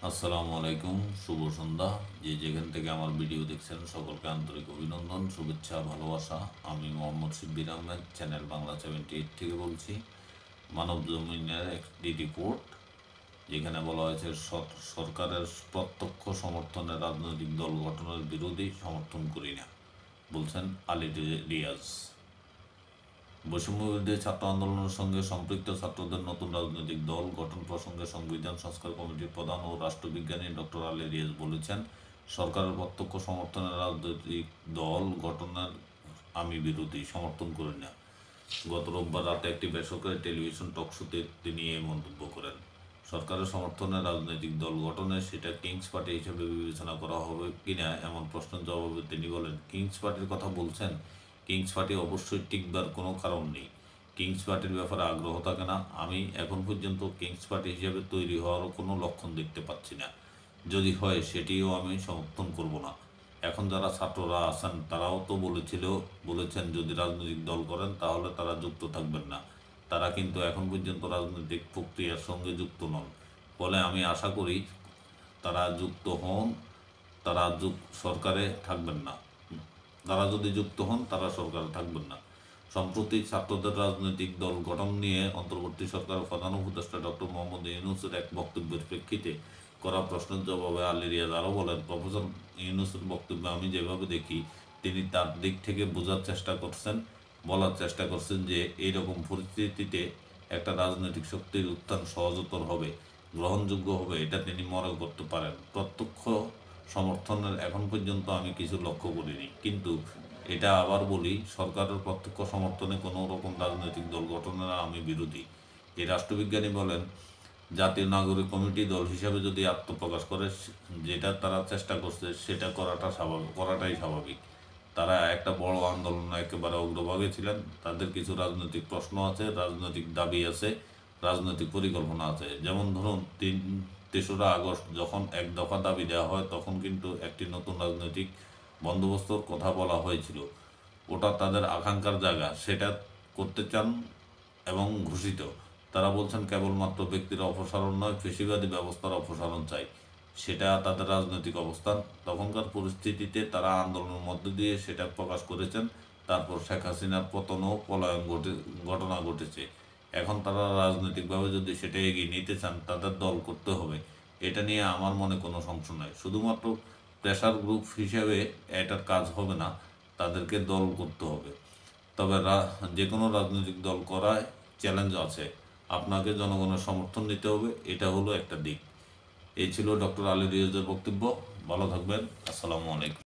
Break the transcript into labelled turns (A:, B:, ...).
A: আসসালামু আলাইকুম, শুভ সন্ধ্যা। যে যেখান থেকে আমার ভিডিও দেখছেন সকলকে আন্তরিক অভিনন্দন, শুভেচ্ছা, ভালোবাসা। আমি মোহাম্মদ শিব্বির আহমেদ, চ্যানেল বাংলা 78 থেকে বলছি। মানব জমিনের একটি রিপোর্ট যেখানে বলা হয়েছে সরকারের প্রত্যক্ষ সমর্থনে রাজনৈতিক দল গঠনের বিরোধী সমর্থন করি না, বলছেন আলী রিয়াজ। বৈষম্যবিরোধী ছাত্র আন্দোলনের সঙ্গে সম্পৃক্ত ছাত্রদের নতুন রাজনৈতিক দল গঠন প্রসঙ্গে সংবিধান সংস্কার কমিটির প্রধান ও রাষ্ট্রবিজ্ঞানী ডক্টর আলী রিয়াজ বলেছেন, সরকারের প্রত্যক্ষ সমর্থনে রাজনৈতিক দল গঠনের আমি বিরোধী, সমর্থন করি না। গত রোববার রাতে একটি বেসরকারি টেলিভিশন টকশোতে তিনি এই মন্তব্য করেন। সরকারের সমর্থনে রাজনৈতিক দল গঠনে সেটা কিংস পার্টি হিসেবে বিবেচনা করা হবে কিনা এমন প্রশ্নের জবাবে তিনি বলেন, কিংস পার্টির কথা বলছেন? কিংস পার্টি অবশ্যই টিকবার কোনো কারণ নেই। কিংস পার্টির ব্যাপারে আগ্রহ থাকে না। আমি এখন পর্যন্ত কিংস পার্টি হিসেবে তৈরি হওয়ারও কোনো লক্ষণ দেখতে পাচ্ছি না। যদি হয় সেটিও আমি সমর্থন করব না। এখন যারা ছাত্ররা আছেন তারাও তো বলেছেন যদি রাজনৈতিক দল করেন তাহলে তারা যুক্ত থাকবেন না। তারা কিন্তু এখন পর্যন্ত রাজনৈতিক প্রক্রিয়ার সঙ্গে যুক্ত নন। ফলে আমি আশা করি তারা যুক্ত হন, তারা সরকারে থাকবেন না। তারা যদি যুক্ত হন তারা সরকারে থাকবেন না। সম্প্রতি ছাত্রদের রাজনৈতিক দল গঠন নিয়ে অন্তর্বর্তী সরকারের প্রধান উপদেষ্টা ডক্টর মোহাম্মদ ইউনূসের এক বক্তব্যের প্রেক্ষিতে করা প্রশ্নের জবাবে আলী রিয়াজ আরও বলেন, প্রফেসর ইউনূসের বক্তব্য আমি যেভাবে দেখি, তিনি তার দিক থেকে বলার চেষ্টা করছেন যে এইরকম পরিস্থিতিতে একটা রাজনৈতিক শক্তির উত্থান সহজতর হবে, গ্রহণযোগ্য হবে, এটা তিনি মনে করতে পারেন। প্রত্যক্ষ সমর্থনের এখন পর্যন্ত আমি কিছু লক্ষ্য করিনি, কিন্তু এটা আবার বলি, সরকারের প্রত্যক্ষ সমর্থনে কোনো রকম রাজনৈতিক দল গঠনের আমি বিরোধী। এই রাষ্ট্রবিজ্ঞানী বলেন, জাতীয় নাগরিক কমিটি দল হিসাবে যদি আত্মপ্রকাশ করে, যেটা তারা চেষ্টা করছে সেটা করাটাই স্বাভাবিক। তারা একটা বড় আন্দোলনে একেবারে অগ্রভাগে ছিলেন। তাদের কিছু রাজনৈতিক প্রশ্ন আছে, রাজনৈতিক দাবি আছে, রাজনৈতিক পরিকল্পনা আছে। যেমন ধরুন, 3রা আগস্ট যখন এক দফা দাবি দেওয়া হয় তখন কিন্তু একটি নতুন রাজনৈতিক বন্দোবস্তর কথা বলা হয়েছিল। ওটা তাদের আকাঙ্ক্ষার জায়গা, সেটা করতে চান এবং ঘোষিত। তারা বলছেন কেবলমাত্র ব্যক্তির অপসারণ নয়, ফ্যাসিবাদী ব্যবস্থার অপসারণ চাই। সেটা তাদের রাজনৈতিক অবস্থান। তখনকার পরিস্থিতিতে তারা আন্দোলনের মধ্য দিয়ে সেটা প্রকাশ করেছেন। তারপর শেখ হাসিনার পতন ও পলায়ন ঘটনা ঘটেছে। এখন তারা রাজনৈতিকভাবে যদি সেটা এগিয়ে নিতে চান, তাদের দল করতে হবে। এটা নিয়ে আমার মনে কোনো সংশয় নাই। শুধুমাত্র প্রেশার গ্রুপ হিসেবে এটার কাজ হবে না, তাদেরকে দল করতে হবে। তবে যে কোনো রাজনৈতিক দল করায় চ্যালেঞ্জ আছে। আপনাকে জনগণের সমর্থন নিতে হবে, এটা হলো একটা দিক। এই ছিল ডক্টর আলী রিয়াজের বক্তব্য। ভালো থাকবেন। আসসালামু আলাইকুম।